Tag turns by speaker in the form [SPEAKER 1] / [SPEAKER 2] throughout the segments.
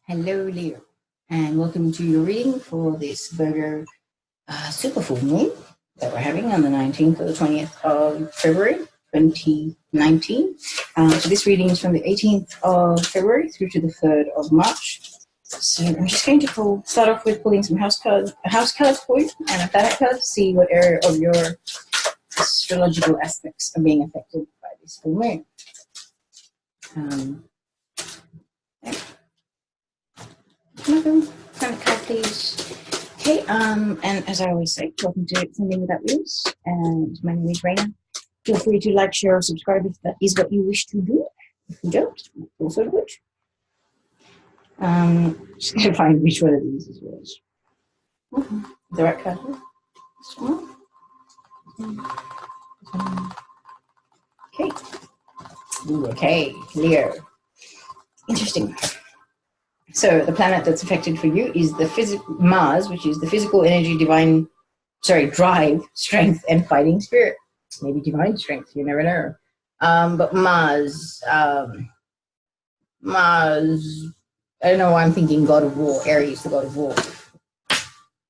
[SPEAKER 1] Hello, Leo, and welcome to your reading for this Virgo super full moon that we're having on the 19th or the 20th of February 2019. So this reading is from the 18th of February through to the 3rd of March. So I'm just going to start off with pulling some house cards for you and a planet card to see what area of your astrological aspects are being affected by this full moon. Another planet card, please. Okay, and as I always say, welcome to Sending Without Wheels, and my name is Raina. Feel free to like, share, or subscribe if that is what you wish to do. If you don't, also good. Just gonna find which one of these is yours. The right card. Okay. Ooh, okay, Leo. Interesting. So the planet that's affected for you is the Mars, which is the physical energy, drive, strength, and fighting spirit. Maybe divine strength, you never know. But Mars, I don't know why I'm thinking God of War, Aries, the God of War.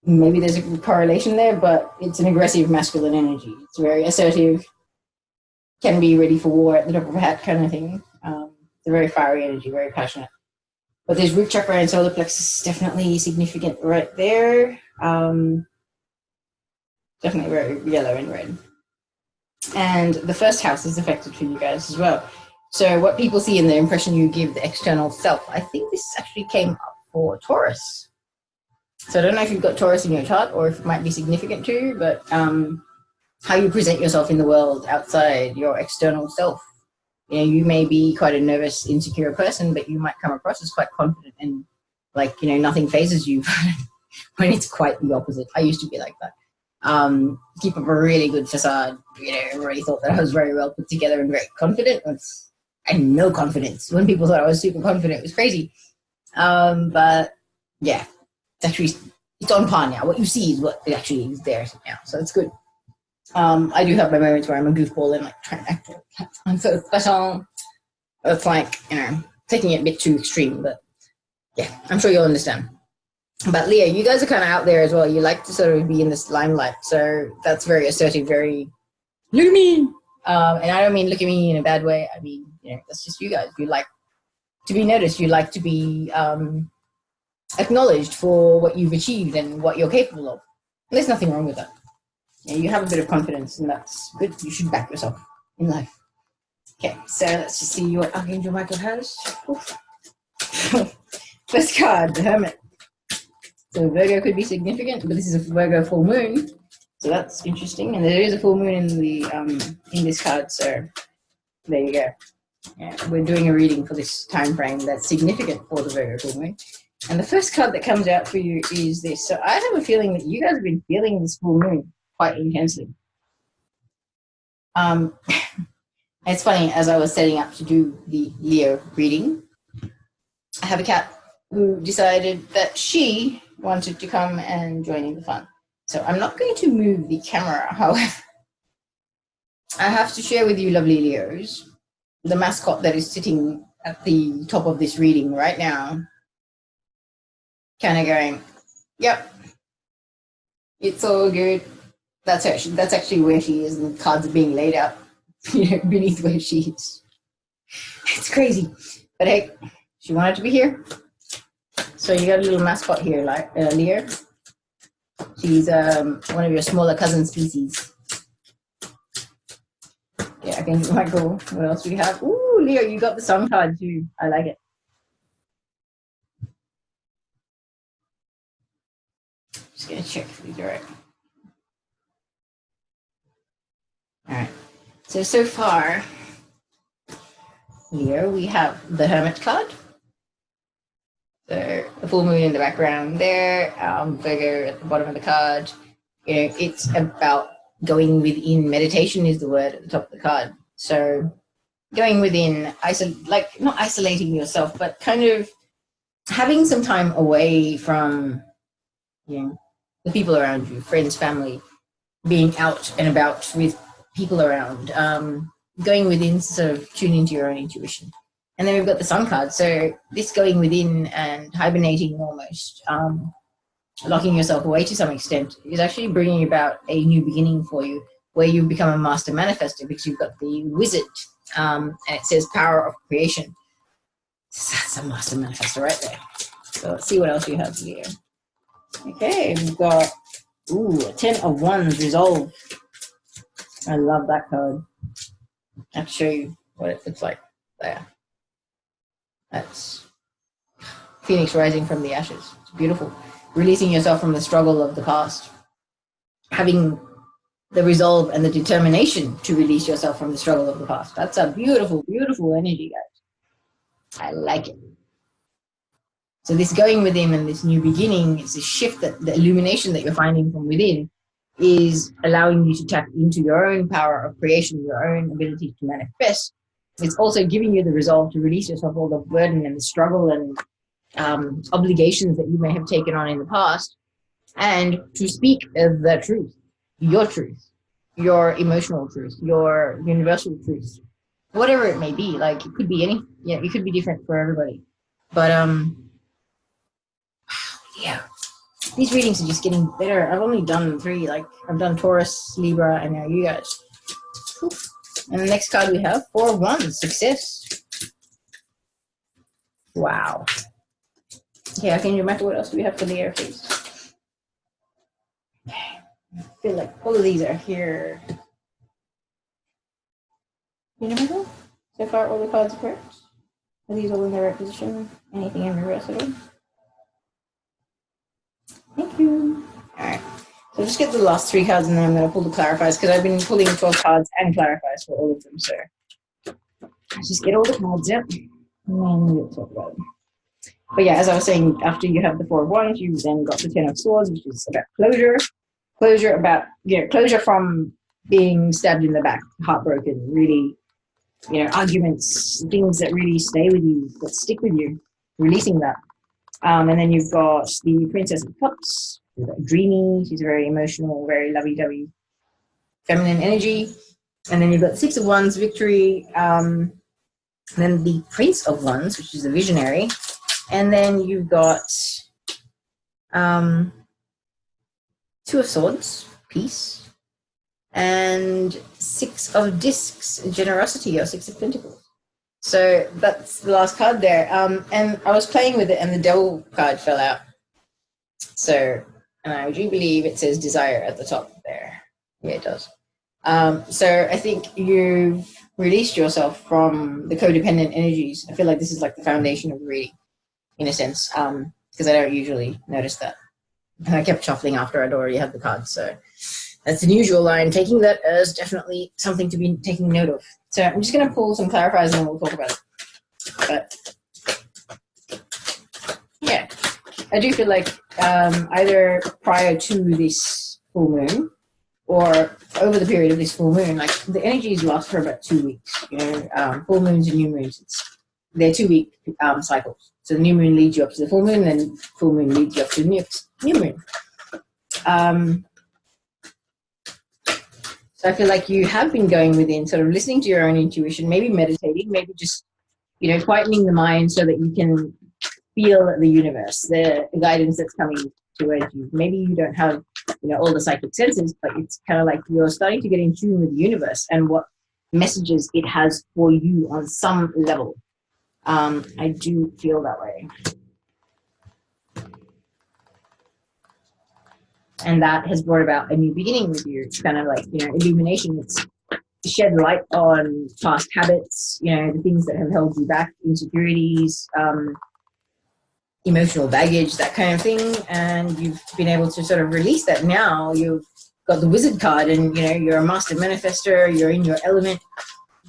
[SPEAKER 1] Maybe there's a correlation there, but it's an aggressive masculine energy. It's very assertive, can be ready for war at the top of a hat kind of thing. It's a very fiery energy, very passionate. But there's root chakra and solar plexus, definitely significant right there. Definitely very yellow and red. And the first house is affected for you guys as well. So what people see in the impression you give the external self, I think this actually came up for Taurus. So I don't know if you've got Taurus in your chart or if it might be significant to you, but how you present yourself in the world outside your external self. You know, you may be quite a nervous, insecure person, but you might come across as quite confident and like, you know, nothing phases you when it's quite the opposite. I used to be like that. Keep up a really good facade. You know, everybody thought that I was very well put together and very confident. I had no confidence. When people thought I was super confident, it was crazy. But yeah, it's on par now. What you see is what actually is there now. So it's good. I do have my moments where I'm a goofball and like trying to act like I'm so special. It's like, you know, taking it a bit too extreme, but yeah, I'm sure you'll understand. But Leo, you guys are kind of out there as well. You like to sort of be in this limelight, so that's very assertive, very look at me. And I don't mean look at me in a bad way. I mean, you know, that's just you guys. You like to be noticed. You like to be acknowledged for what you've achieved and what you're capable of. And there's nothing wrong with that. Yeah, you have a bit of confidence, and that's good. You should back yourself in life. Okay, so let's just see what Arch Angel Michel has. First card, the Hermit. So Virgo could be significant, but this is a Virgo full moon, so that's interesting. And there is a full moon in this card, so there you go. Yeah, we're doing a reading for this time frame that's significant for the Virgo full moon. And the first card that comes out for you is this. So I have a feeling that you guys have been feeling this full moon quite intensely. It's funny, as I was setting up to do the Leo reading, I have a cat who decided that she wanted to come and join in the fun. So I'm not going to move the camera, however. I have to share with you, lovely Leos, the mascot that is sitting at the top of this reading right now, kind of going, yep, it's all good. That's actually where she is, and the cards are being laid out, you know, beneath where she is. It's crazy, but hey, she wanted to be here. So you got a little mascot here, like Leo. She's one of your smaller cousin species. Yeah, I think it's quite cool. What else do we have? Ooh, Leo, you got the song card too. I like it. Just gonna check if these are right. All right. So far, here we have the Hermit card. So the full moon in the background there, Virgo at the bottom of the card. You know, it's about going within. Meditation is the word at the top of the card. So going within, not isolating yourself, but kind of having some time away from, you know, the people around you, friends, family, being out and about with people around, going within, sort of tune into your own intuition. And then we've got the Sun card. So this going within and hibernating almost, locking yourself away to some extent, is actually bringing about a new beginning for you, where you become a master manifester, because you've got the wizard, and it says power of creation. That's a master manifester right there. So let's see what else you have here. Okay, we've got, a 10 of Wands, resolve. I love that card. I'll show you what it looks like there. That's Phoenix rising from the ashes. It's beautiful. Releasing yourself from the struggle of the past. Having the resolve and the determination to release yourself from the struggle of the past. That's a beautiful, beautiful energy, guys. I like it. So this going within and this new beginning, it's a shift, that the illumination that you're finding from within is allowing you to tap into your own power of creation, your own ability to manifest. It's also giving you the resolve to release yourself all the burden and the struggle and obligations that you may have taken on in the past, and to speak the truth, your emotional truth, your universal truth, whatever it may be. Like, it could be it could be different for everybody. But yeah, these readings are just getting better. I've only done 3. Like, I've done Taurus, Libra, and now you guys. And the next card we have, 4 of Wands, success. Wow. Okay, can you remember what else do we have for the air, please? Okay. I feel like all of these are here. You remember? So far, all the cards are correct. Are these all in the right position? Anything in reverse at all? Thank you. All right. So just get the last 3 cards, and then I'm going to pull the clarifiers, because I've been pulling 12 cards and clarifiers for all of them. So just get all the cards out, and then we'll talk about them. But yeah, as I was saying, after you have the 4 of Wands, you've then got the 10 of Swords, which is about closure about, closure from being stabbed in the back, heartbroken, really, arguments, things that really stay with you, that stick with you, releasing that. And then you've got the Princess of Cups, dreamy. She's very emotional, very lovey-dovey, feminine energy. And then you've got the 6 of Wands, victory. And then the Prince of Wands, which is the visionary. And then you've got 2 of Swords, peace. And 6 of Discs, generosity, or 6 of Pentacles. So that's the last card there. And I was playing with it, and the Devil card fell out. So, and I do believe it says desire at the top there. Yeah, it does. So I think you've released yourself from the codependent energies. I feel like this is like the foundation of the reading, in a sense, because I don't usually notice that. And I kept shuffling after I'd already had the cards. So that's an usual line. Taking that as definitely something to be taking note of. So I'm just going to pull some clarifiers, and then we'll talk about it. But yeah, I do feel like either prior to this full moon or over the period of this full moon, like the energies last for about 2 weeks. Full moons and new moons, they're 2-week cycles. So the new moon leads you up to the full moon, and then full moon leads you up to the new moon. So I feel like you have been going within, sort of listening to your own intuition, maybe meditating, maybe just, quietening the mind so that you can feel the universe, the guidance that's coming towards you. Maybe you don't have, all the psychic senses, but it's kind of like you're starting to get in tune with the universe and what messages it has for you on some level. I do feel that way. And that has brought about a new beginning with you. It's kind of like, illumination. It's to shed light on past habits, the things that have held you back, insecurities, emotional baggage, that kind of thing. And you've been able to sort of release that. Now you've got the Wizard card, and, you're a master manifester. You're in your element.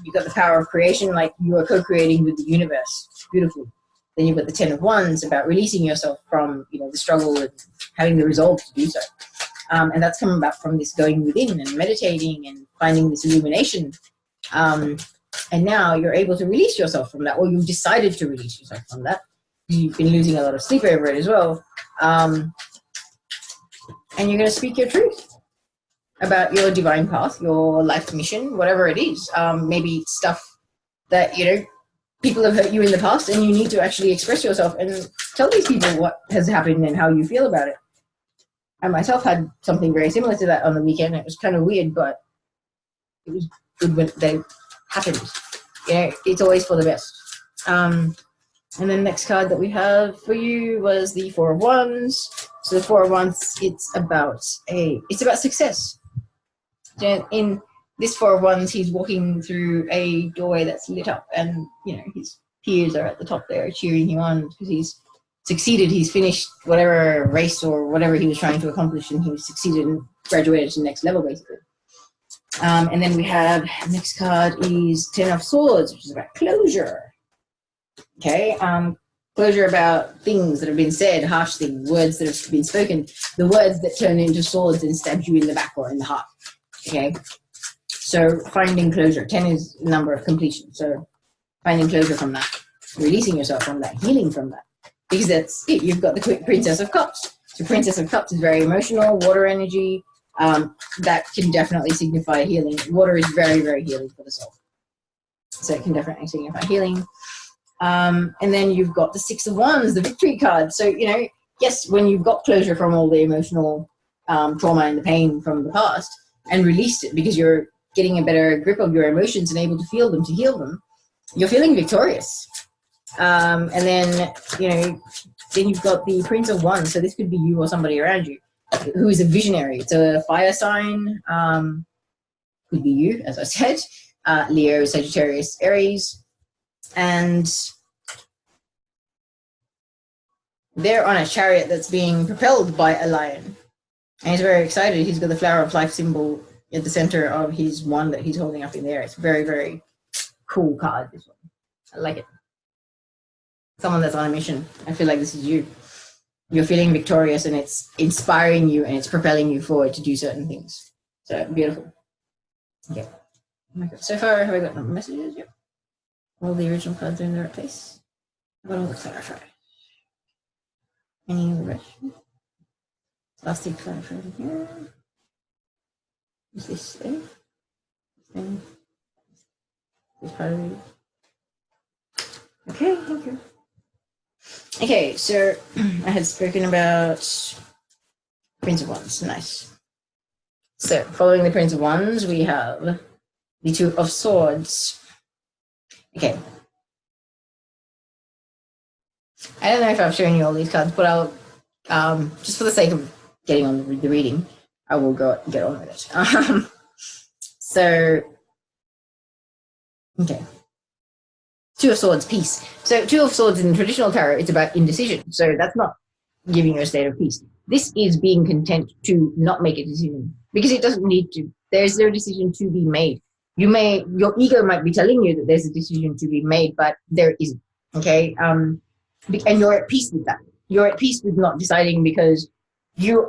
[SPEAKER 1] You've got the power of creation, like you are co-creating with the universe. It's beautiful. Then you've got the 10 of Wands, about releasing yourself from, the struggle and having the resolve to do so. And that's coming about from this going within and meditating and finding this illumination. And now you're able to release yourself from that, or you've decided to release yourself from that. You've been losing a lot of sleep over it as well. And you're going to speak your truth about your divine path, your life mission, whatever it is. Maybe stuff that, people have hurt you in the past, and you need to actually express yourself and tell these people what has happened and how you feel about it. I myself had something very similar to that on the weekend. It was kind of weird, but it was good when they happened. You know, it's always for the best. And then the next card that we have for you was the Four of Wands. So the Four of Wands, it's about success. So in this Four of Wands, he's walking through a doorway that's lit up, and you know his peers are at the top there cheering him on because he's succeeded. He's finished whatever race or whatever he was trying to accomplish, and he succeeded and graduated to the next level, basically. And then we have next card is Ten of Swords, which is about closure. Okay, closure about things that have been said, harsh things, words that have been spoken, the words that turn into swords and stab you in the back or in the heart. Okay, so finding closure. 10 is the number of completion. So finding closure from that, releasing yourself from that, healing from that. Because that's it. You've got the Princess of Cups. So Princess of Cups is very emotional, water energy. That can definitely signify healing. Water is very, very healing for the soul. So it can definitely signify healing. And then you've got the Six of Wands, the victory card. So, you know, yes, when you've got closure from all the emotional trauma and the pain from the past and released it because you're getting a better grip of your emotions and able to feel them, to heal them, you're feeling victorious. And then, you know, then you've got the Prince of Wands. So this could be you or somebody around you who is a visionary. It's a fire sign. Could be you, as I said. Leo, Sagittarius, Aries. And they're on a chariot that's being propelled by a lion. And he's very excited. He's got the flower of life symbol at the center of his wand that he's holding up in there. It's very, very cool card, this one. I like it. Someone that's on a mission. I feel like this is you. You're feeling victorious and it's inspiring you and it's propelling you forward to do certain things. So beautiful. Okay. Oh my God. So far, have I got no messages yet? All the original cards are in the right place. I've got all the clarifiers. Any other question? Last thing clarified in here. Is this thing? This part of it. Okay, thank you. Okay, so I had spoken about Prince of Wands. Nice. So following the Prince of Wands, we have the Two of Swords. Okay. I don't know if I've shown you all these cards, but I'll, just for the sake of getting on with the reading, I will get on with it. So, okay. Two of Swords, peace. So Two of Swords in traditional tarot, it's about indecision. So that's not giving you a state of peace. This is being content to not make a decision because it doesn't need to. There's no decision to be made. Your ego might be telling you that there's a decision to be made, but there isn't. Okay. And you're at peace with that. You're at peace with not deciding because you've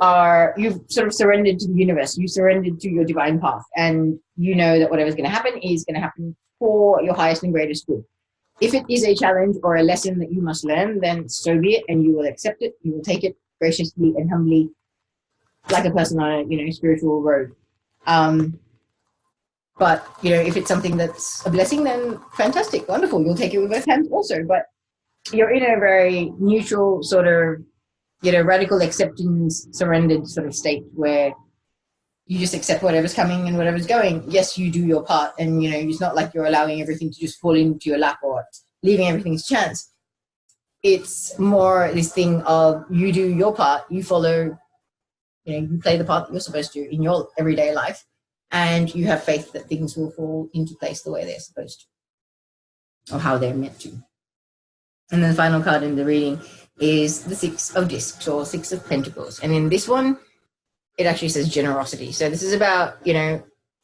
[SPEAKER 1] sort of surrendered to the universe. You surrendered to your divine path, and you know that whatever's going to happen is going to happen for your highest and greatest good. If it is a challenge or a lesson that you must learn, then so be it, and you will accept it. You will take it graciously and humbly, like a person on a spiritual road. But if it's something that's a blessing, then fantastic, wonderful. You'll take it with both hands also. But you're in a very neutral sort of, radical acceptance, surrendered sort of state where you just accept whatever's coming and whatever's going. Yes, you do your part, and it's not like you're allowing everything to just fall into your lap or leaving everything to chance. It's more this thing of you do your part, you follow, you play the part that you're supposed to in your everyday life, and you have faith that things will fall into place the way they're supposed to, or how they're meant to. And then the final card in the reading is the Six of Discs, or Six of Pentacles. And in this one, it actually says generosity. So this is about,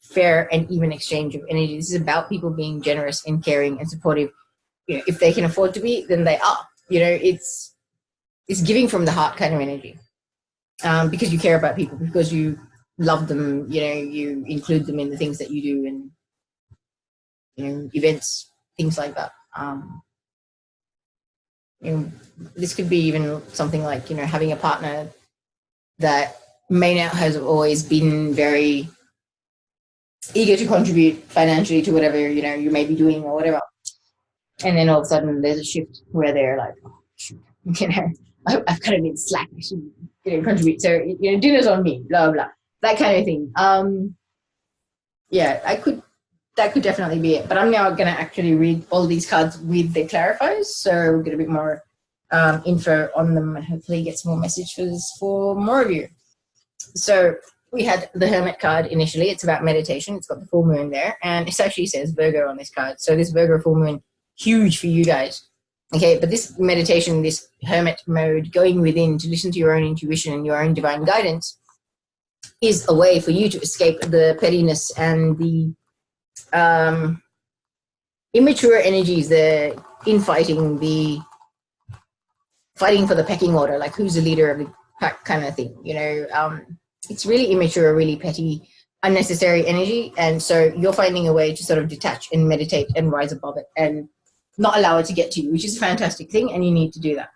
[SPEAKER 1] fair and even exchange of energy. This is about people being generous and caring and supportive. If they can afford to be, then they are. It's giving from the heart kind of energy. Because you care about people, because you love them, you include them in the things that you do, and events, things like that. This could be even something like, having a partner that may not have always been very eager to contribute financially to whatever, you may be doing or whatever. And then all of a sudden there's a shift where they're like, oh, shoot, I've kind of been slack. I should, contribute. So, dinner's on me, blah, blah, that kind of thing. Yeah, that could definitely be it. But I'm now going to actually read all these cards with the clarifiers. So we'll get a bit more info on them and hopefully get some more messages for more of you. So we had the Hermit card initially. It's about meditation. It's got the full moon there. And it actually says Virgo on this card. So this Virgo full moon, huge for you guys. Okay, but this meditation, this Hermit mode, going within to listen to your own intuition and your own divine guidance is a way for you to escape the pettiness and the immature energies, the infighting, the fighting for the pecking order, like who's the leader of the pack kind of thing. It's really immature, really petty, unnecessary energy. And so you're finding a way to sort of detach and meditate and rise above it and not allow it to get to you, which is a fantastic thing. And you need to do that.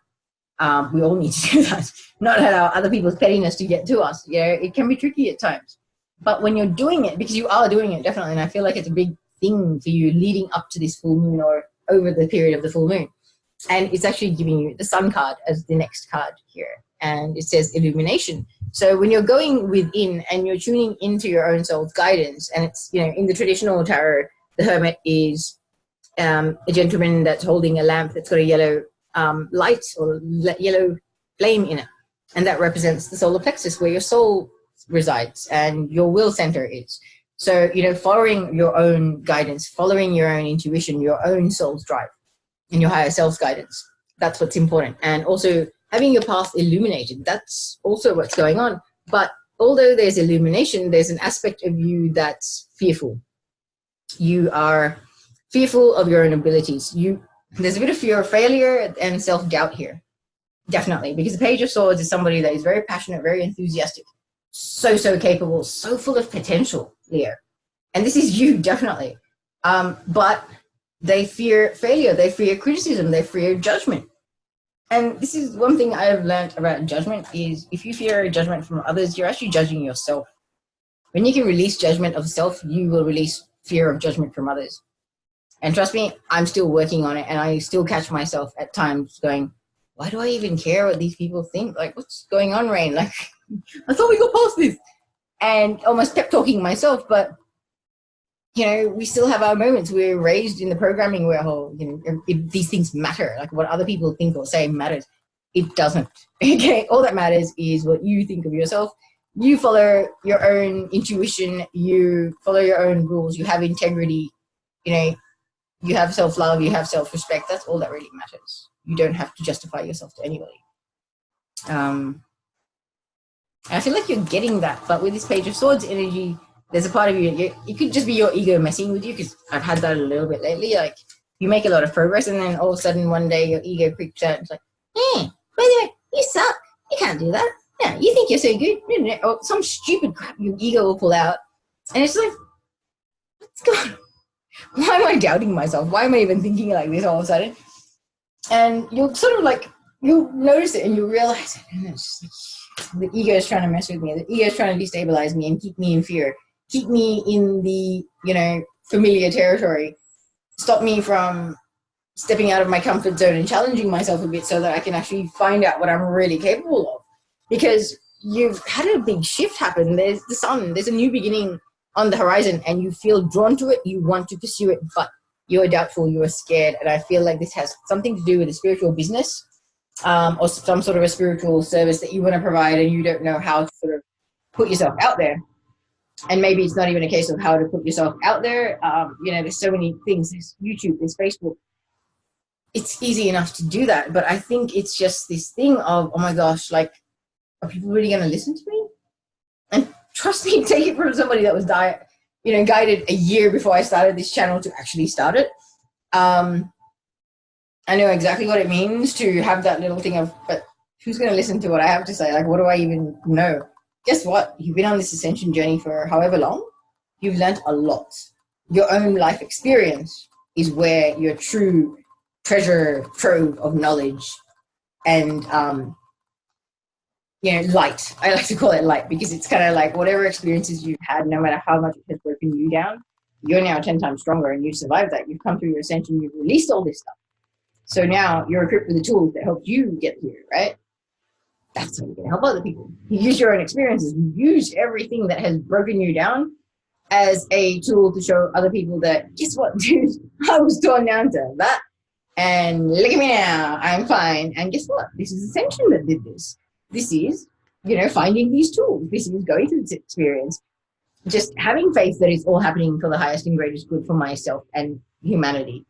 [SPEAKER 1] We all need to do that. Not allow other people's pettiness to get to us. It can be tricky at times. But when you're doing it, because you are doing it, definitely, and I feel like it's a big thing for you leading up to this full moon or over the period of the full moon. And it's actually giving you the Sun card as the next card here. And it says illumination. So when you're going within and you're tuning into your own soul's guidance, and it's, in the traditional tarot, the Hermit is a gentleman that's holding a lamp that's got a yellow light or yellow flame in it. And that represents the solar plexus where your soul resides and your will center is. So, following your own guidance, following your own intuition, your own soul's drive and your higher self's guidance. That's what's important. And also having your path illuminated. That's also what's going on. But although there's illumination, there's an aspect of you that's fearful. You are fearful of your own abilities. There's a bit of fear of failure and self-doubt here. Definitely. Because the Page of Swords is somebody that is very passionate, very enthusiastic, so capable, so full of potential, Leo. And this is you, definitely. But they fear failure, they fear criticism, they fear judgment. And this is one thing I have learned about judgment is if you fear judgment from others, you're actually judging yourself. When you can release judgment of self, you will release fear of judgment from others. And trust me, I'm still working on it, and I still catch myself at times going, why do I even care what these people think? Like, what's going on, Rain? Like, I thought we got past this. And almost pep talking myself, but we still have our moments. We're raised in the programming where, if these things matter, like what other people think or say matters. It doesn't. Okay, all that matters is what you think of yourself. You follow your own intuition. You follow your own rules. You have integrity. You have self-love. You have self-respect. That's all that really matters. You don't have to justify yourself to anybody. I feel like you're getting that, but with this Page of Swords energy, there's a part of you, it could just be your ego messing with you, because I've had that a little bit lately. Like, you make a lot of progress, and then all of a sudden one day your ego creeps out and it's like, hey, by the way, you suck. You can't do that. Yeah, you think you're so good. Or some stupid crap your ego will pull out. And it's like, what's going on? Why am I doubting myself? Why am I even thinking like this all of a sudden? And you'll sort of like, you'll notice it and you'll realize, it's like, the ego is trying to mess with me. The ego is trying to destabilize me and keep me in fear. Keep me in the, familiar territory. Stop me from stepping out of my comfort zone and challenging myself a bit so that I can actually find out what I'm really capable of. Because you've had a big shift happen. There's the sun. There's a new beginning on the horizon, and you feel drawn to it. You want to pursue it, but you're doubtful. You're scared. And I feel like this has something to do with a spiritual business or some sort of a spiritual service that you want to provide, and you don't know how to sort of put yourself out there. And maybe it's not even a case of how to put yourself out there. There's so many things. There's YouTube, there's Facebook. It's easy enough to do that. But I think it's just this thing of, oh my gosh, like, are people really going to listen to me? And trust me, take it from somebody that was guided a year before I started this channel to actually start it. I know exactly what it means to have that little thing of, but who's going to listen to what I have to say? Like, what do I even know? Guess what? You've been on this ascension journey for however long. You've learned a lot. Your own life experience is where your true treasure trove of knowledge and, light. I like to call it light because it's kind of like whatever experiences you've had, no matter how much it has broken you down, you're now 10 times stronger and you've survived that. You've come through your ascension. You've released all this stuff. So now you're equipped with the tools that help you get here, right? That's how you can help other people. You use your own experiences. You use everything that has broken you down as a tool to show other people that, guess what, dude, I was torn down to that. And look at me now, I'm fine. And guess what? This is Ascension that did this. This is, finding these tools. This is going through this experience. Just having faith that it's all happening for the highest and greatest good for myself and humanity,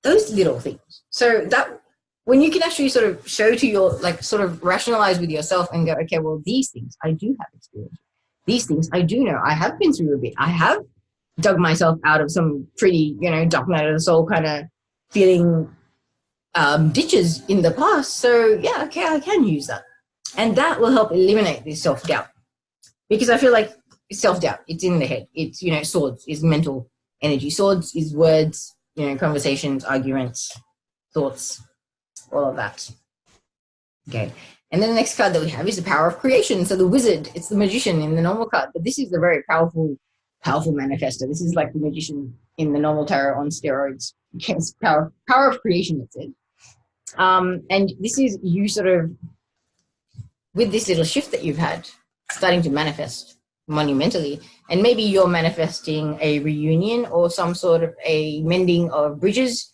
[SPEAKER 1] those little things. So that when you can actually sort of show to your, sort of rationalize with yourself and go, okay, well, these things I do have experience. These things I do know. I have been through a bit. I have dug myself out of some pretty, dark night of the soul kind of feeling ditches in the past. So yeah, okay, I can use that. And that will help eliminate this self-doubt. Because I feel like self-doubt, it's in the head. It's, swords is mental energy. Swords is words, conversations, arguments, thoughts, all of that. Okay. And then the next card that we have is the power of creation. So the wizard, it's the magician in the normal card, but this is a very powerful manifester. This is like the magician in the normal tarot on steroids. Okay, it's power of creation, it said. And this is you sort of, with this little shift that you've had, starting to manifest monumentally. And maybe you're manifesting a reunion or some sort of a mending of bridges,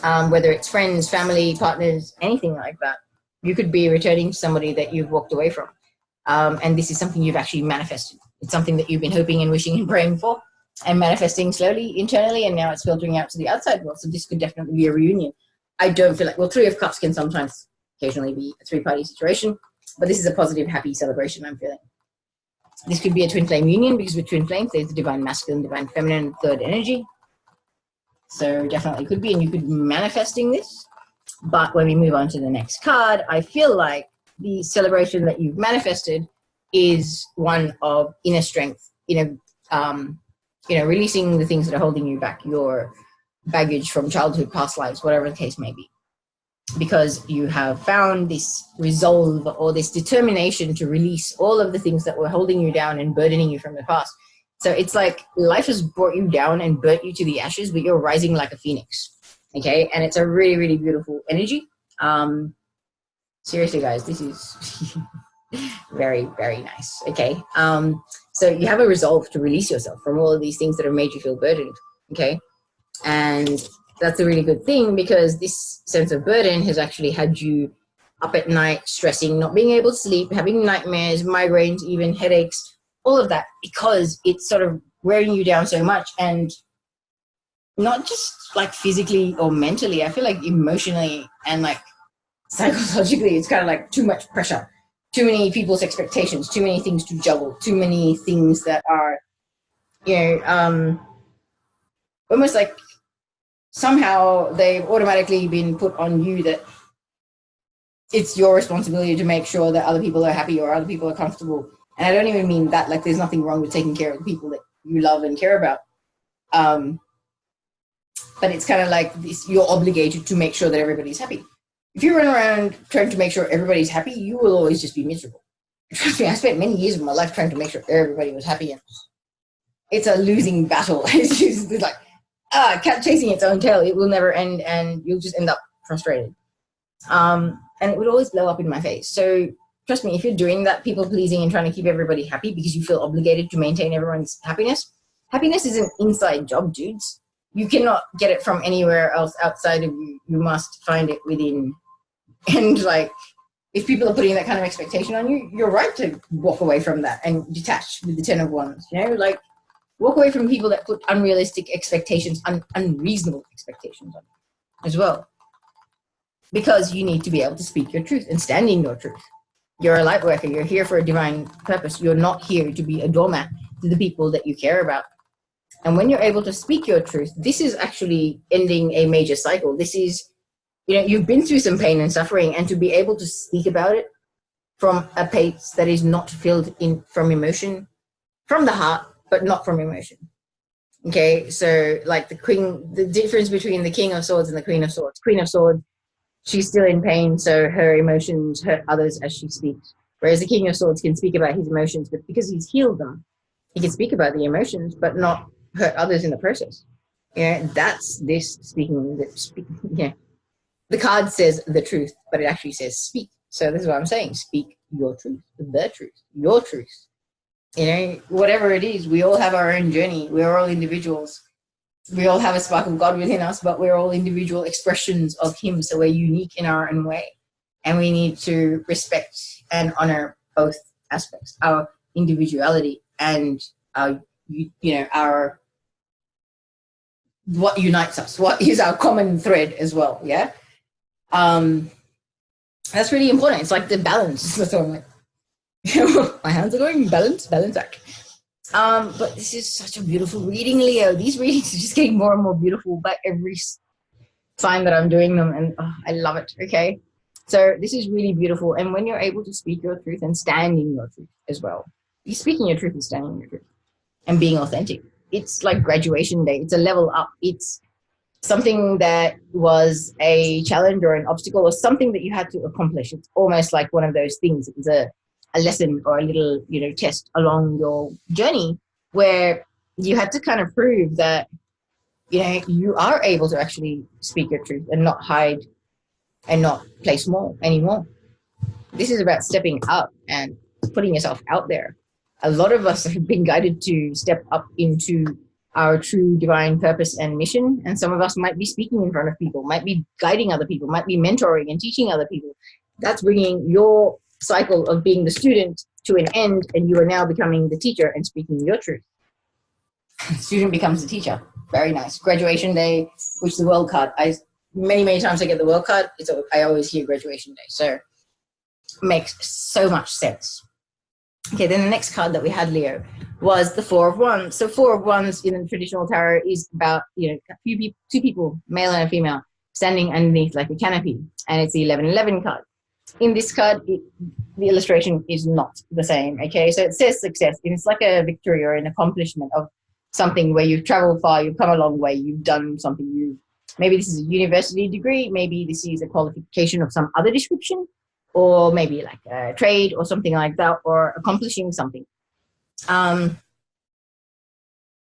[SPEAKER 1] whether it's friends, family, partners, anything like that. You could be returning to somebody that you've walked away from. And this is something you've actually manifested. It's something that you've been hoping and wishing and praying for and manifesting slowly internally, and now it's filtering out to the outside world. So this could definitely be a reunion. I don't feel like, well, Three of Cups can sometimes occasionally be a three-party situation, but this is a positive, happy celebration I'm feeling. This could be a twin flame union, because with twin flames, there's the divine masculine, divine feminine, third energy. So definitely could be, and you could be manifesting this. But when we move on to the next card, I feel like the celebration that you've manifested is one of inner strength, releasing the things that are holding you back, your baggage from childhood, past lives, whatever the case may be. Because you have found this resolve or this determination to release all of the things that were holding you down and burdening you from the past. So it's like life has brought you down and burnt you to the ashes, but you're rising like a phoenix. Okay, and it's a really, really beautiful energy. Seriously, guys, this is very, very nice. Okay, so you have a resolve to release yourself from all of these things that have made you feel burdened. Okay, and that's a really good thing, because this sense of burden has actually had you up at night, stressing, not being able to sleep, having nightmares, migraines, even headaches, all of that, because it's sort of wearing you down so much. And not just like physically or mentally, I feel like emotionally and like psychologically, it's kind of like too much pressure, too many people's expectations, too many things to juggle, too many things that are, almost like somehow they've automatically been put on you, that it's your responsibility to make sure that other people are happy or other people are comfortable. And I don't even mean that, like there's nothing wrong with taking care of the people that you love and care about. But it's kind of like this, you're obligated to make sure that everybody's happy. If you run around trying to make sure everybody's happy, you will always just be miserable. Trust me, I spent many years of my life trying to make sure everybody was happy, and it's a losing battle. It's just like cat chasing its own tail. It will never end, and you'll just end up frustrated. And it would always blow up in my face. So trust me, if you're doing that, people pleasing and trying to keep everybody happy because you feel obligated to maintain everyone's happiness, happiness is an inside job, dudes. You cannot get it from anywhere else outside of you. You must find it within. And like, if people are putting that kind of expectation on you, you're right to walk away from that and detach with the 10 of Wands. Like walk away from people that put unrealistic expectations, unreasonable expectations on you as well. Because you need to be able to speak your truth and stand in your truth. You're a light worker. You're here for a divine purpose. You're not here to be a doormat to the people that you care about. And when you're able to speak your truth, this is actually ending a major cycle. This is, you've been through some pain and suffering, and to be able to speak about it from a place that is not filled in from emotion, from the heart, but not from emotion. Okay, so like the difference between the King of Swords and the Queen of Swords. Queen of Swords, she's still in pain, so her emotions hurt others as she speaks. Whereas the King of Swords can speak about his emotions, but because he's healed them, he can speak about the emotions, but not hurt others in the process. That's this speaking. the card says the truth, but it actually says speak. So this is what I'm saying. Speak your truth, the truth, your truth. You know, whatever it is, we all have our own journey. We're all individuals. We all have a spark of God within us, but we're all individual expressions of Him. So we're unique in our own way. And we need to respect and honor both aspects, our individuality and our, our, what unites us, what is our common thread as well. Yeah. That's really important. It's like the balance. That's what I'm like. My hands are going balance act. But this is such a beautiful reading, Leo. These readings are just getting more and more beautiful by every time that I'm doing them, and I love it. Okay, so this is really beautiful. And when you're able to speak your truth and stand in your truth as well, you're speaking your truth and standing in your truth and being authentic. It's like graduation day. It's a level up. It's something that was a challenge or an obstacle or something that you had to accomplish. It's almost like one of those things. It was a lesson or a little, test along your journey where you had to kind of prove that, you are able to actually speak your truth and not hide and not play small anymore. This is about stepping up and putting yourself out there. A lot of us have been guided to step up into our true divine purpose and mission. And some of us might be speaking in front of people, might be guiding other people, might be mentoring and teaching other people. That's bringing your cycle of being the student to an end, and you are now becoming the teacher and speaking your truth. Student becomes the teacher. Very nice. Graduation day, which the world card. Many times I get the world card. I always hear graduation day. So it makes so much sense. Okay, then the next card that we had, Leo, was the Four of Wands. So Four of Wands in the traditional tarot is about, two people, male and a female, standing underneath like a canopy, and it's the 1111 card. In this card, the illustration is not the same, okay? So it says success, and it's like a victory or an accomplishment of something where you've traveled far, you've come a long way, you've done something. Maybe this is a university degree, maybe this is a qualification of some other description, or maybe like a trade or something like that, or accomplishing something.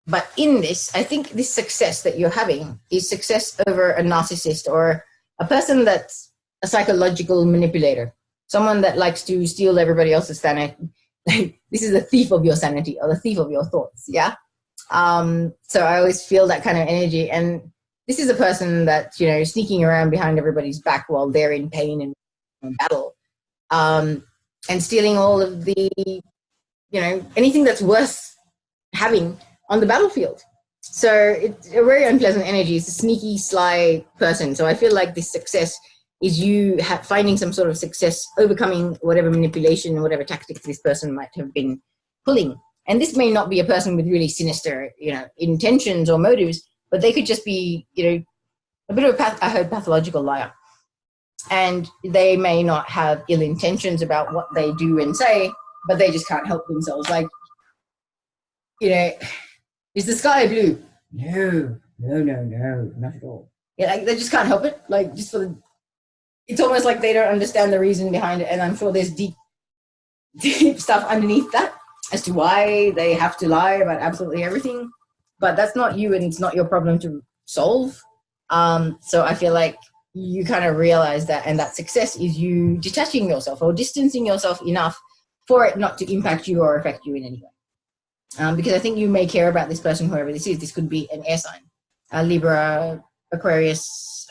[SPEAKER 1] But in this, I think this success that you're having is success over a narcissist or a person that's a psychological manipulator, someone that likes to steal everybody else's sanity. This is the thief of your sanity or the thief of your thoughts, yeah? So I always feel that kind of energy. And this is a person that's, sneaking around behind everybody's back while they're in pain and in battle, and stealing all of the, anything that's worth having on the battlefield. So it's a very unpleasant energy. It's a sneaky, sly person. So I feel like this success is you finding some sort of success, overcoming whatever manipulation, whatever tactics this person might have been pulling. And this may not be a person with really sinister, intentions or motives, but they could just be, a bit of a pathological liar. And they may not have ill intentions about what they do and say, but they just can't help themselves. Like, is the sky blue? No, not at all. Yeah, like they just can't help it. Like just for the, it's almost like they don't understand the reason behind it. And I'm sure there's deep stuff underneath that as to why they have to lie about absolutely everything. But that's not you, and it's not your problem to solve. So I feel like you kind of realize that, and that success is you detaching yourself or distancing yourself enough for it not to impact you or affect you in any way. Because I think you may care about this person, whoever this is. This could be an air sign, Libra, Aquarius,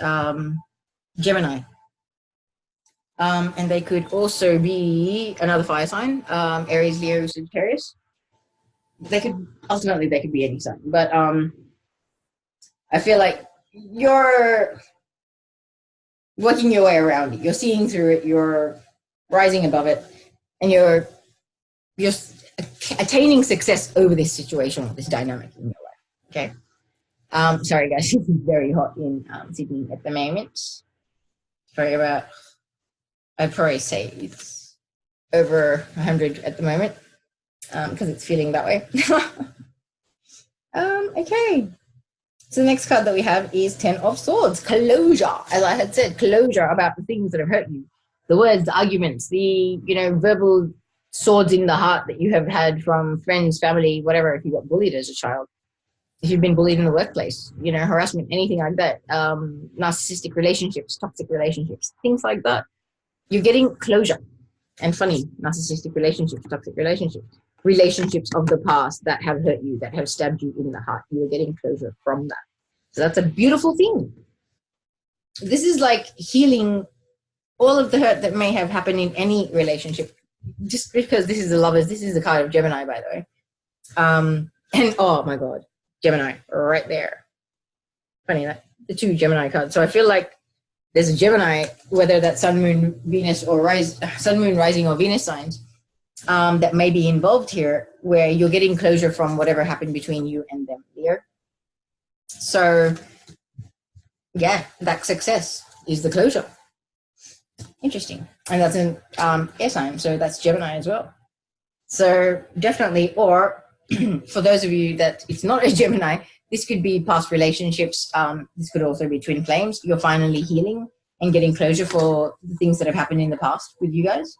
[SPEAKER 1] Gemini. And they could also be another fire sign, Aries, Leo, Sagittarius. They could be any sign. But I feel like you're working your way around it. You're seeing through it. You're rising above it, and you're attaining success over this situation, this dynamic in your life. Okay. Sorry guys, it's very hot in Sydney at the moment. Sorry about. I'd probably say it's over 100 at the moment because it's feeling that way. Okay. So the next card that we have is 10 of Swords, closure. As I had said, closure about the things that have hurt you, the words, the arguments, the verbal swords in the heart that you have had from friends, family, whatever. If you got bullied as a child, if you've been bullied in the workplace, you know, harassment, anything like that, narcissistic relationships, toxic relationships, things like that. You're getting closure. And funny, narcissistic relationships, toxic relationships, relationships of the past that have hurt you, that have stabbed you in the heart. You're getting closure from that. So that's a beautiful thing. This is like healing all of the hurt that may have happened in any relationship. Just because this is the Lovers, this is the card of Gemini, by the way. And oh my God, Gemini, right there. Funny, that the two Gemini cards. So I feel like there's a Gemini, whether that's Sun, Moon, Venus, or Sun, Moon, Rising, or Venus signs, that may be involved here, where you're getting closure from whatever happened between you and them here. So, yeah, that success is the closure. Interesting. And that's an air sign, so that's Gemini as well. So definitely, or for those of you that it's not a Gemini, this could be past relationships. This could also be twin flames. You're finally healing and getting closure for the things that have happened in the past with you guys.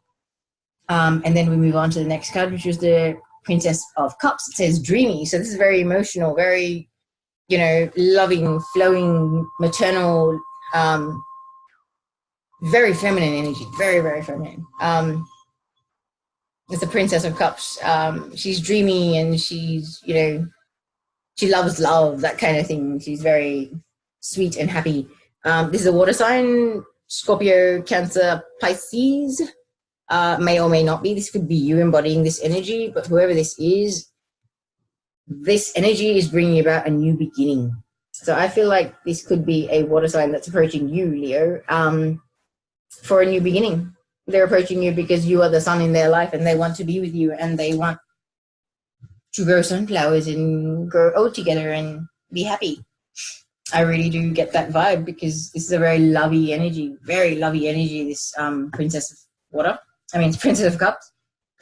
[SPEAKER 1] And then we move on to the next card, which was the Princess of Cups. It says dreamy. So this is very emotional, very, you know, loving, flowing, maternal, very feminine energy, very, very feminine. It's the Princess of Cups. She's dreamy and she's, you know, she loves love, that kind of thing. She's very sweet and happy. This is a water sign, Scorpio, Cancer, Pisces. May or may not be. This could be you embodying this energy, but whoever this energy is bringing about a new beginning. So I feel like this could be a water sign that's approaching you, Leo, for a new beginning. They're approaching you because you are the sun in their life and they want to be with you and they want to grow sunflowers and grow old together and be happy. I really do get that vibe because this is a very lovey energy, this Princess of Cups.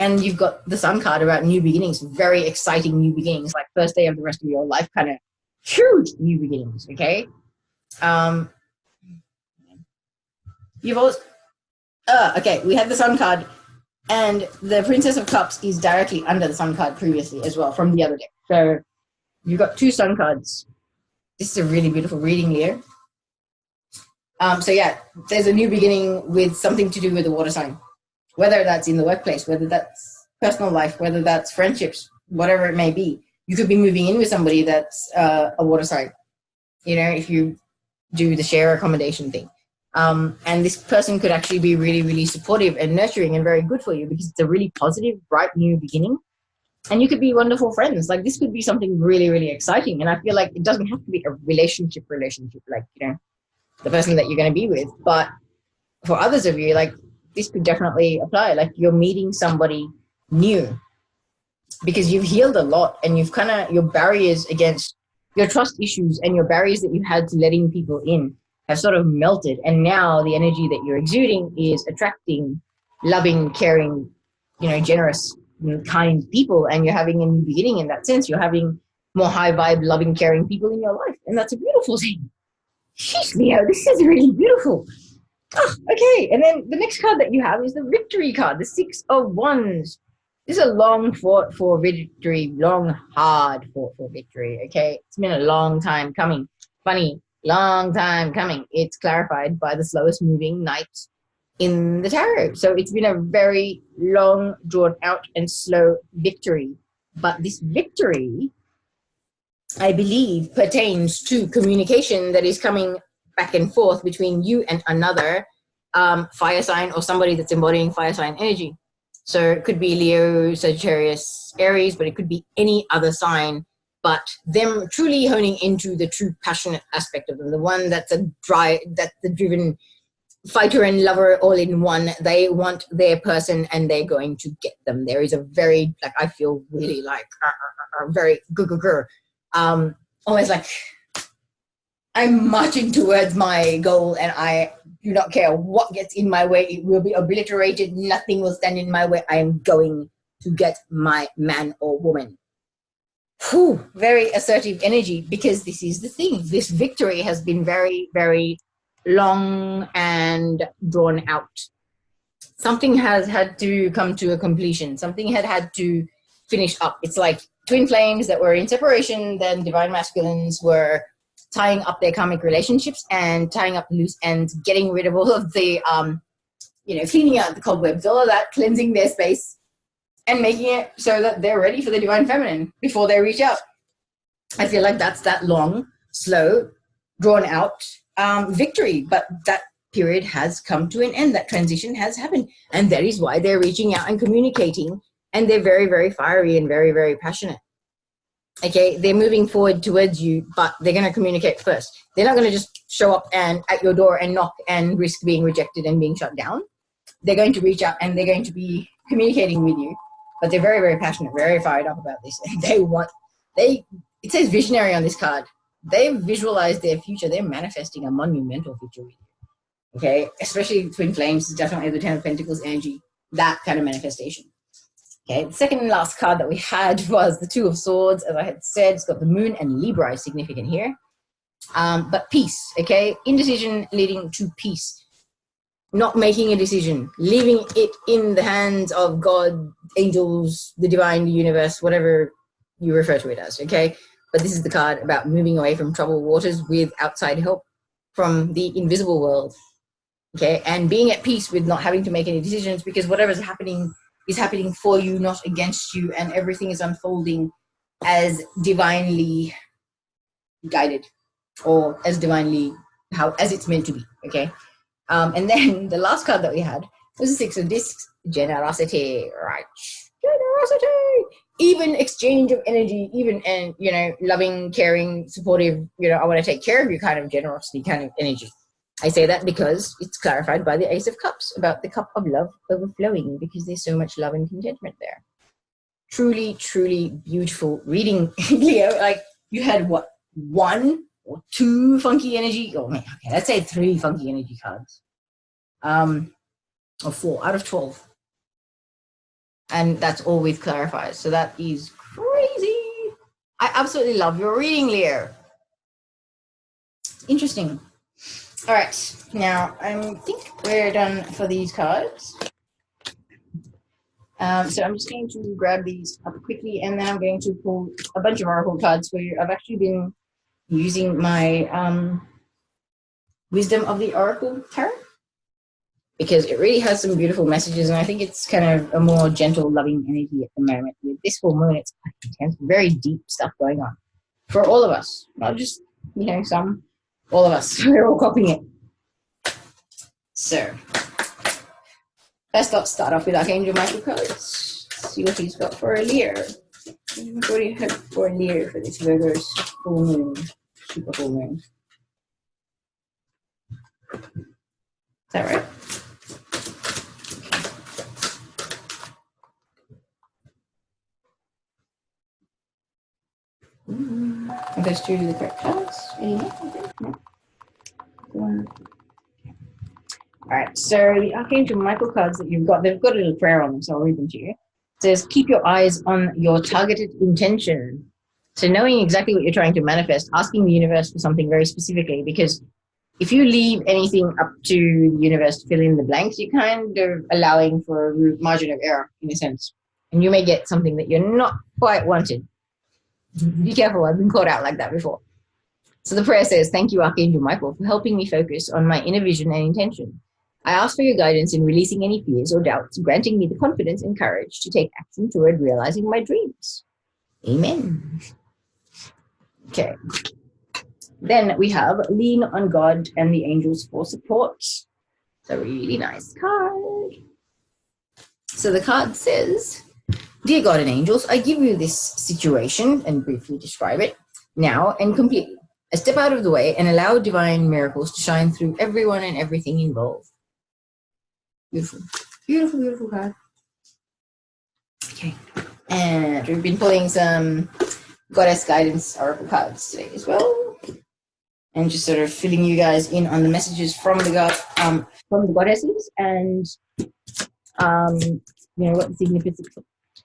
[SPEAKER 1] And you've got the Sun card about new beginnings, very exciting new beginnings, like first day of the rest of your life, kind of huge new beginnings, okay? You've also, okay, we had the Sun card, and the Princess of Cups is directly under the Sun card previously as well from the other deck. So you've got two Sun cards. This is a really beautiful reading here. So yeah, there's a new beginning with something to do with the water sign, whether that's in the workplace, whether that's personal life, whether that's friendships, whatever it may be. You could be moving in with somebody that's a water sign, you know, if you do the share accommodation thing. And this person could actually be really, really supportive and nurturing and very good for you because it's a really positive, bright new beginning. And you could be wonderful friends. Like this could be something really, really exciting. And I feel like it doesn't have to be a relationship, like, you know, the person that you're going to be with. But for others of you, like this could definitely apply. Like you're meeting somebody new because you've healed a lot and you've kind of, your barriers against your trust issues and your barriers that you had to letting people in have sort of melted, and now the energy that you're exuding is attracting loving, caring, you know, generous, kind people, and you're having a new beginning in that sense. You're having more high vibe, loving, caring people in your life, and that's a beautiful thing. Sheesh, Leo, this is really beautiful. Oh, okay, and then the next card that you have is the Victory card, the Six of Wands. This is a long fought for victory, long, hard fought for victory, okay? It's been a long time coming. Funny. Long time coming. It's clarified by the slowest moving knight in the tarot. So it's been a very long, drawn out and slow victory. But this victory, I believe, pertains to communication that is coming back and forth between you and another fire sign or somebody that's embodying fire sign energy. So it could be Leo, Sagittarius, Aries, but it could be any other sign. But them truly honing into the true passionate aspect of them, the one that's that's the driven fighter and lover all in one. They want their person and they're going to get them. There is a very, like, I feel really like, very almost like I'm marching towards my goal and I do not care what gets in my way. It will be obliterated. Nothing will stand in my way. I am going to get my man or woman. Whew, very assertive energy, because this is the thing. This victory has been very, very long and drawn out. Something has had to come to a completion. Something had to finish up. It's like twin flames that were in separation, then divine masculines were tying up their karmic relationships and tying up the loose ends, getting rid of all of the, cleaning out the cobwebs, all of that, cleansing their space and making it so that they're ready for the divine feminine before they reach out. I feel like that's that long, slow, drawn out victory, but that period has come to an end. That transition has happened, and that is why they're reaching out and communicating, and they're very, very fiery and very, very passionate. Okay, they're moving forward towards you, but they're going to communicate first. They're not going to just show up and at your door and knock and risk being rejected and being shut down. They're going to reach out and they're going to be communicating with you, but they're very, very passionate, very fired up about this. It says visionary on this card. They visualize their future. They're manifesting a monumental future with you. Okay, especially twin flames is definitely the Ten of Pentacles energy, that kind of manifestation. Okay, the second and last card that we had was the Two of Swords. As I had said, it's got the Moon and Libra is significant here. But peace, okay? Indecision leading to peace. Not making a decision, leaving it in the hands of God, angels, the divine, the universe, whatever you refer to it as, okay? But this is the card about moving away from troubled waters with outside help from the invisible world, okay? And being at peace with not having to make any decisions, because whatever's happening is happening for you, not against you, and everything is unfolding as divinely guided, or as divinely, as it's meant to be, okay? And then the last card that we had was the Six of Discs, generosity, right? Generosity, even exchange of energy, even, and, loving, caring, supportive, I want to take care of you kind of generosity kind of energy. I say that because it's clarified by the Ace of Cups about the cup of love overflowing, because there's so much love and contentment there. Truly, truly beautiful reading, Leo. Like, you had what, 1 or 2 funky energy? Oh man, okay, let's say 3 funky energy cards. Or 4 out of 12. And that's all with clarifiers. So that is crazy. I absolutely love your reading, Leo. Interesting. All right, now I think we're done for these cards. So I'm just going to grab these up quickly, and then I'm going to pull a bunch of oracle cards for you. I've actually been using my Wisdom of the Oracle tarot, because it really has some beautiful messages, and I think it's kind of a more gentle, loving energy at the moment. With this full moon, it's quite intense, very deep stuff going on for all of us, not just, some, all of us. We're all copying it. So, let's start off with Archangel Michel cards. See what he's got for a Leo. What do you have for a Leo for this Virgo's full moon, super full moon? Is that right? Are those 2 the correct cards? Alright, so the Archangel Michael cards that you've got, they've got a little prayer on them, so I'll read them to you. It says, keep your eyes on your targeted intention. So knowing exactly what you're trying to manifest, asking the universe for something very specifically, because if you leave anything up to the universe to fill in the blanks, you're kind of allowing for a margin of error, in a sense. And you may get something that you're not quite wanted. Be careful, I've been caught out like that before. So the prayer says, thank you, Archangel Michael, for helping me focus on my inner vision and intention. I ask for your guidance in releasing any fears or doubts, granting me the confidence and courage to take action toward realizing my dreams. Amen. Okay. Then we have lean on God and the angels for support. It's a really nice card. So the card says, dear God and angels, I give you this situation and briefly describe it now and completely. I step out of the way and allow divine miracles to shine through everyone and everything involved. Beautiful. Beautiful, beautiful card. Okay. And we've been pulling some Goddess Guidance Oracle cards today as well. And just sort of filling you guys in on the messages from the goddesses, and what the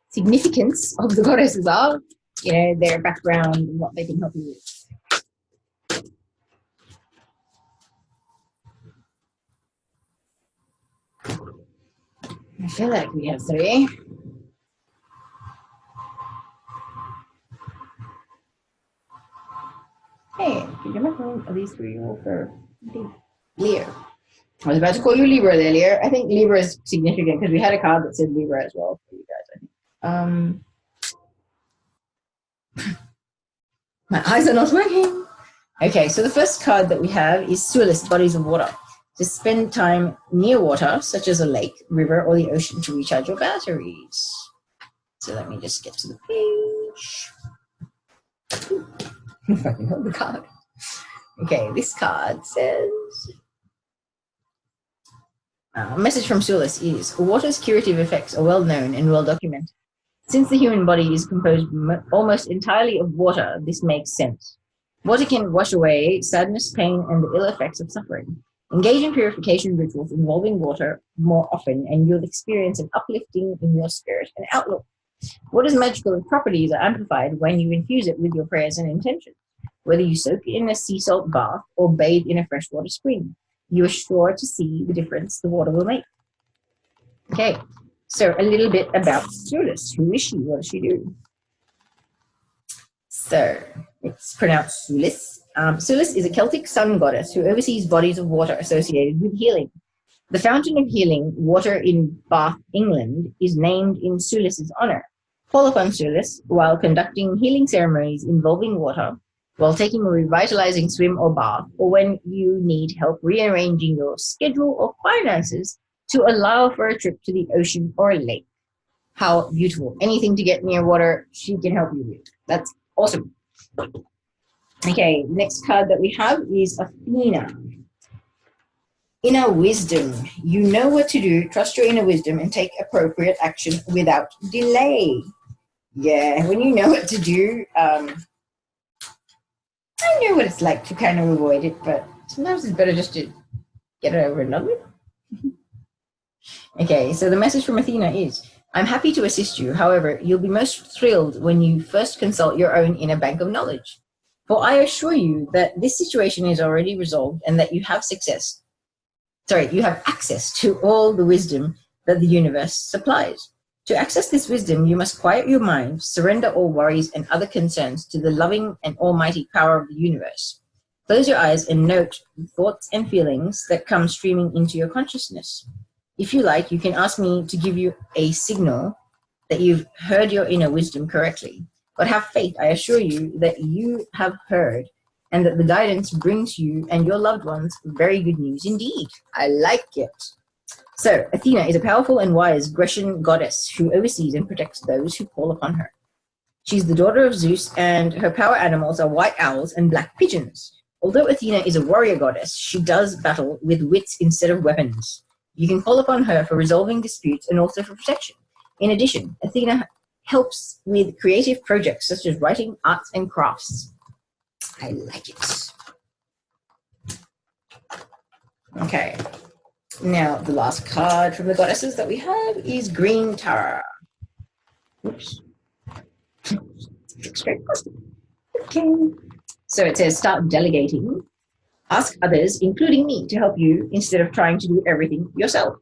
[SPEAKER 1] significance of the goddesses are, their background and what they can help you with. I feel like we have 3. Hey, are these three all for Leo? I was about to call you Libra there, Leo. I think Libra is significant because we had a card that said Libra as well for you guys, I think. My eyes are not working. Okay, so the first card that we have is Sulis, bodies of water. To spend time near water, such as a lake, river, or the ocean to recharge your batteries. So let me just get to the page. If I can hold the card. Okay, this card says, a message from Sulis is, water's curative effects are well known and well documented. Since the human body is composed almost entirely of water, this makes sense. Water can wash away sadness, pain, and the ill effects of suffering. Engage in purification rituals involving water more often, and you'll experience an uplifting in your spirit and outlook. Water's magical properties are amplified when you infuse it with your prayers and intentions. Whether you soak in a sea salt bath or bathe in a freshwater spring, you are sure to see the difference the water will make. Okay, so a little bit about Sulis. Who is she? What does she do? So it's pronounced Sulis. Sulis is a Celtic sun goddess who oversees bodies of water associated with healing. The fountain of healing, water in Bath, England, is named in Sulis's honor. Call upon Sulis while conducting healing ceremonies involving water, while taking a revitalizing swim or bath, or when you need help rearranging your schedule or finances to allow for a trip to the ocean or a lake. How beautiful. Anything to get near water, she can help you with. That's awesome. Okay, next card that we have is Athena. Inner wisdom. You know what to do. Trust your inner wisdom and take appropriate action without delay. Yeah, when you know what to do, I know what it's like to kind of avoid it, but sometimes it's better just to get it over and done with. Okay, so the message from Athena is, I'm happy to assist you. However, you'll be most thrilled when you first consult your own inner bank of knowledge. For I assure you that this situation is already resolved and that you have access to all the wisdom that the universe supplies. To access this wisdom, you must quiet your mind, surrender all worries and other concerns to the loving and almighty power of the universe. Close your eyes and note the thoughts and feelings that come streaming into your consciousness. If you like, you can ask me to give you a signal that you've heard your inner wisdom correctly. But have faith, I assure you that you have heard and that the guidance brings you and your loved ones very good news indeed. I like it. So, Athena is a powerful and wise Grecian goddess who oversees and protects those who call upon her. She's the daughter of Zeus, and her power animals are white owls and black pigeons. Although Athena is a warrior goddess, she does battle with wits instead of weapons. You can call upon her for resolving disputes and also for protection. In addition, Athena helps with creative projects such as writing, arts, and crafts. I like it. Okay. Now, the last card from the goddesses that we have is Green Tara. Oops. Straight across. Okay. So it says, start delegating. Ask others, including me, to help you instead of trying to do everything yourself.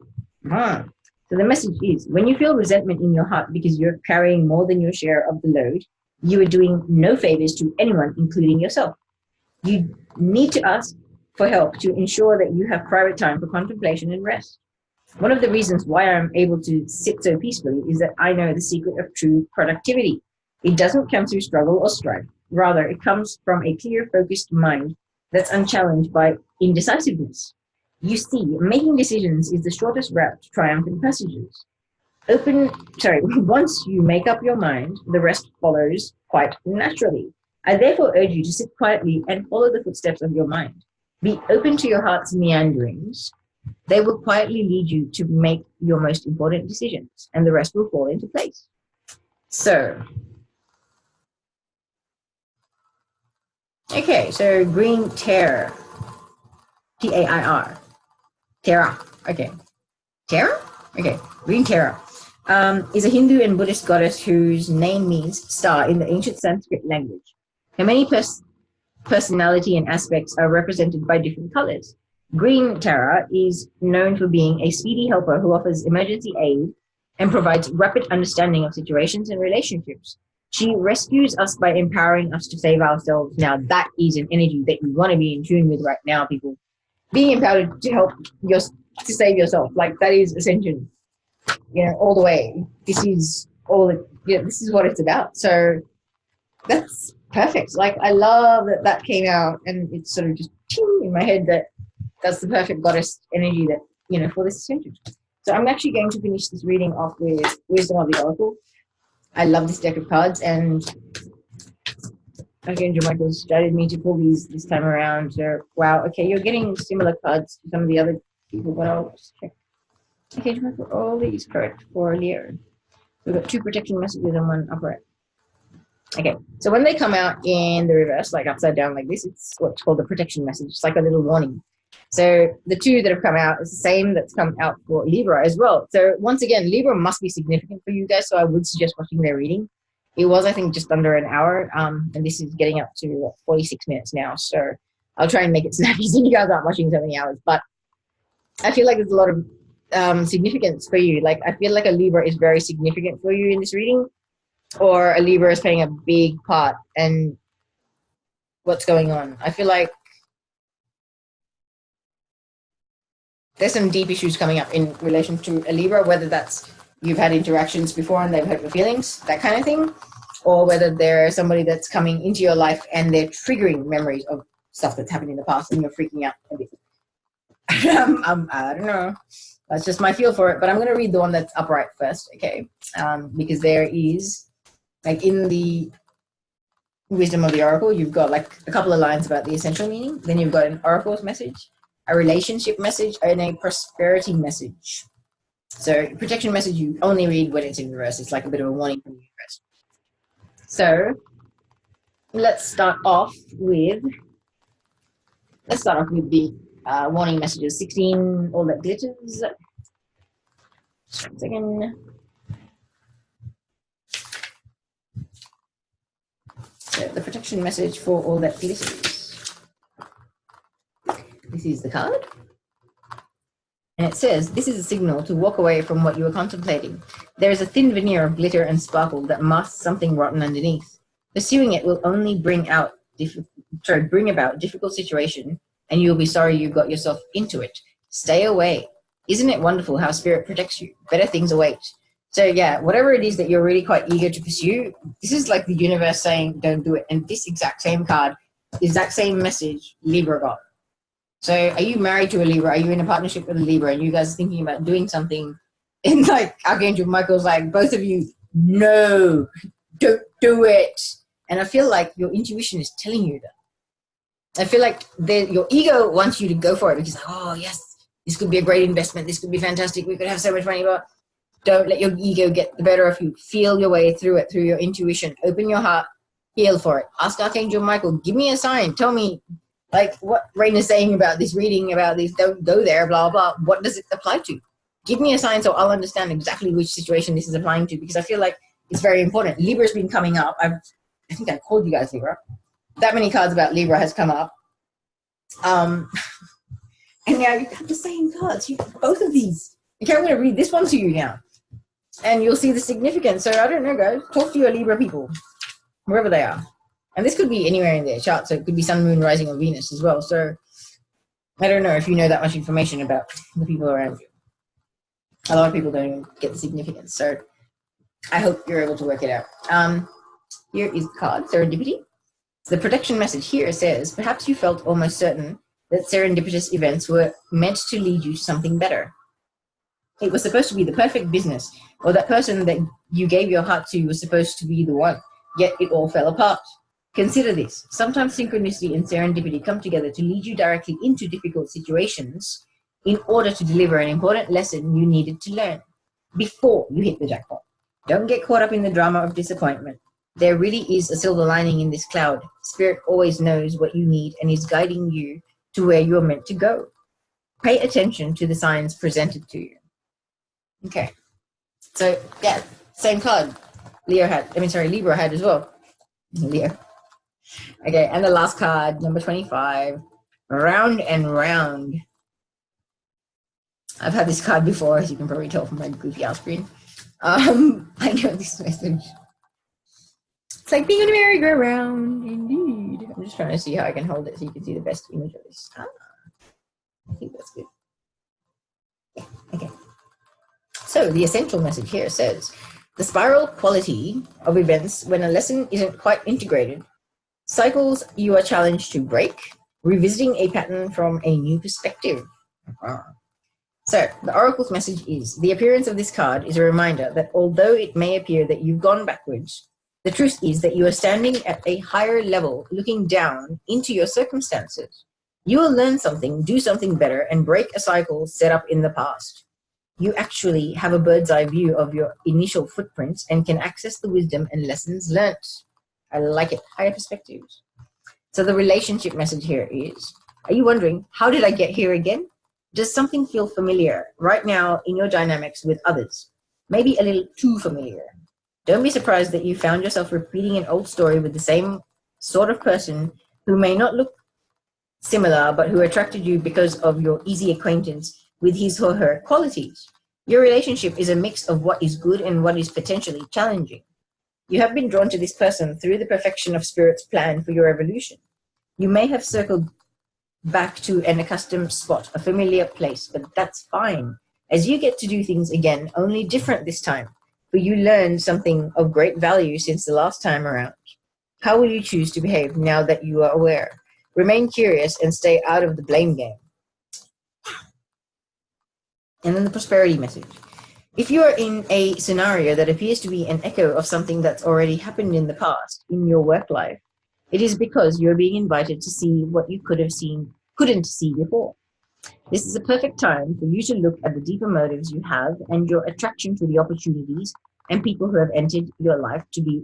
[SPEAKER 1] So the message is, when you feel resentment in your heart because you're carrying more than your share of the load, you are doing no favors to anyone, including yourself. You need to ask for help to ensure that you have private time for contemplation and rest. One of the reasons why I'm able to sit so peacefully is that I know the secret of true productivity. It doesn't come through struggle or strife. Rather, it comes from a clear, focused mind that's unchallenged by indecisiveness. You see, making decisions is the shortest route to triumphant passages. Once you make up your mind, the rest follows quite naturally. I therefore urge you to sit quietly and follow the footsteps of your mind. Be open to your heart's meanderings. They will quietly lead you to make your most important decisions, and the rest will fall into place. So, okay, so Green Terror, T-A-I-R, Terra, okay. Terra? Okay, Green Terra is a Hindu and Buddhist goddess whose name means star in the ancient Sanskrit language. Her many personality and aspects are represented by different colors. Green Terra is known for being a speedy helper who offers emergency aid and provides rapid understanding of situations and relationships. She rescues us by empowering us to save ourselves. Now, that is an energy that you want to be in tune with right now, people. Being empowered to help to save yourself, like that is essential. You know, all the way. This is all. This is what it's about. So that's perfect. Like I love that that came out, and it's sort of just in my head that that's the perfect goddess energy that for this essential. So I'm actually going to finish this reading off with Wisdom of the Oracle. I love this deck of cards, and Arch Angel Michael's guided me to pull these this time around. So, wow, okay, you're getting similar cards to some of the other people, but I'll just check. Okay, Michael, all these correct for Leo. We've got 2 protection messages and 1 upright. Okay, so when they come out in the reverse, like upside down like this, it's what's called the protection message. It's like a little warning. So the 2 that have come out is the same that's come out for Libra as well. So once again, Libra must be significant for you guys, so I would suggest watching their reading. It was, I think, just under an hour, and this is getting up to 46 minutes now, so I'll try and make it snappy so you guys aren't watching so many hours. But I feel like there's a lot of significance for you. Like, I feel like a Libra is very significant for you in this reading, or a Libra is playing a big part in what's going on. I feel like there's some deep issues coming up in relation to a Libra, whether that's you've had interactions before and they've hurt your feelings, that kind of thing, or whether they're somebody that's coming into your life and they're triggering memories of stuff that's happened in the past and you're freaking out a bit. I don't know. That's just my feel for it, but I'm going to read the one that's upright first, okay? Because there is, like in the Wisdom of the Oracle, you've got like a couple of lines about the essential meaning. Then you've got an oracle's message, a relationship message, and a prosperity message. So protection message you only read when it's in reverse. It's like a bit of a warning from the universe. So let's start off with the warning messages. 16, all that glitters. Just 1 second. So the protection message for all that glitters. This is the card. And it says, this is a signal to walk away from what you are contemplating. There is a thin veneer of glitter and sparkle that masks something rotten underneath. Pursuing it will only bring about difficult situation, and you'll be sorry you got yourself into it. Stay away. Isn't it wonderful how spirit protects you? Better things await. So yeah, whatever it is that you're really quite eager to pursue, this is like the universe saying, don't do it. And this exact same card, exact same message, Libra got. So are you married to a Libra? Are you in a partnership with a Libra? And you guys are thinking about doing something, and like Archangel Michael's like, both of you, no, don't do it. And I feel like your intuition is telling you that. I feel like your ego wants you to go for it because, oh yes, this could be a great investment. This could be fantastic. We could have so much money, but don't let your ego get the better of you. Feel your way through it, through your intuition. Open your heart, feel for it. Ask Archangel Michael, give me a sign. Tell me, like what Rain is saying about this reading, about this, don't go there, blah, blah. What does it apply to? Give me a sign so I'll understand exactly which situation this is applying to, because I feel like it's very important. Libra's been coming up. I think I called you guys Libra. That many cards about Libra has come up. And now you have the same cards. Both of these. Okay, I'm going to read this one to you now. And you'll see the significance. So I don't know, guys. Talk to your Libra people, wherever they are. And this could be anywhere in their chart. So it could be Sun, Moon, Rising, or Venus as well. So I don't know if you know that much information about the people around you. A lot of people don't even get the significance. So I hope you're able to work it out. Here is the card, Serendipity. The protection message here says, perhaps you felt almost certain that serendipitous events were meant to lead you to something better. It was supposed to be the perfect business, or that person that you gave your heart to was supposed to be the one, yet it all fell apart. Consider this. Sometimes synchronicity and serendipity come together to lead you directly into difficult situations in order to deliver an important lesson you needed to learn before you hit the jackpot. Don't get caught up in the drama of disappointment. There really is a silver lining in this cloud. Spirit always knows what you need and is guiding you to where you're meant to go. Pay attention to the signs presented to you. Okay. So, yeah, same card. Libra had as well. Leo. Okay, and the last card, number 25. Round and round. I've had this card before, as you can probably tell from my goofy ass screen. I know this message. It's like being on a merry-go-round, indeed. I'm just trying to see how I can hold it so you can see the best image of this. Ah, I think that's good. Yeah, okay. So the essential message here says, the spiral quality of events when a lesson isn't quite integrated, cycles you are challenged to break, revisiting a pattern from a new perspective. So the oracle's message is, the appearance of this card is a reminder that although it may appear that you've gone backwards, the truth is that you are standing at a higher level, looking down into your circumstances. You will learn something, do something better, and break a cycle set up in the past. You actually have a bird's eye view of your initial footprints and can access the wisdom and lessons learnt. I like it. Higher perspectives. So the relationship message here is, are you wondering, how did I get here again? Does something feel familiar right now in your dynamics with others? Maybe a little too familiar. Don't be surprised that you found yourself repeating an old story with the same sort of person who may not look similar, but who attracted you because of your easy acquaintance with his or her qualities. Your relationship is a mix of what is good and what is potentially challenging. You have been drawn to this person through the perfection of Spirit's plan for your evolution. You may have circled back to an accustomed spot, a familiar place, but that's fine, as you get to do things again, only different this time, for you learned something of great value since the last time around. How will you choose to behave now that you are aware? Remain curious and stay out of the blame game. And then the prosperity message. If you are in a scenario that appears to be an echo of something that's already happened in the past in your work life, it is because you're being invited to see what you couldn't see before. This is a perfect time for you to look at the deeper motives you have and your attraction to the opportunities and people who have entered your life to be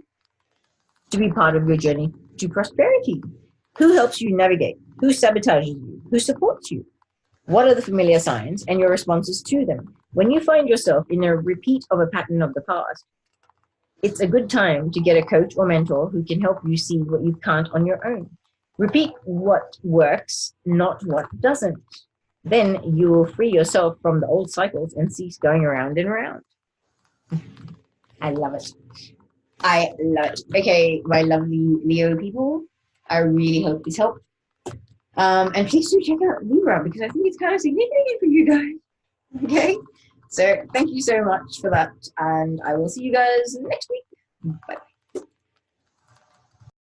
[SPEAKER 1] part of your journey to prosperity. Who helps you navigate? Who sabotages you? Who supports you? What are the familiar signs and your responses to them? When you find yourself in a repeat of a pattern of the past, it's a good time to get a coach or mentor who can help you see what you can't on your own. Repeat what works, not what doesn't. Then you will free yourself from the old cycles and cease going around and around. I love it. I love it. Okay, my lovely Leo people, I really hope this helped. And please do check out Libra because I think it's kind of significant for you guys. Okay, so thank you so much for that, and I will see you guys next week. Bye.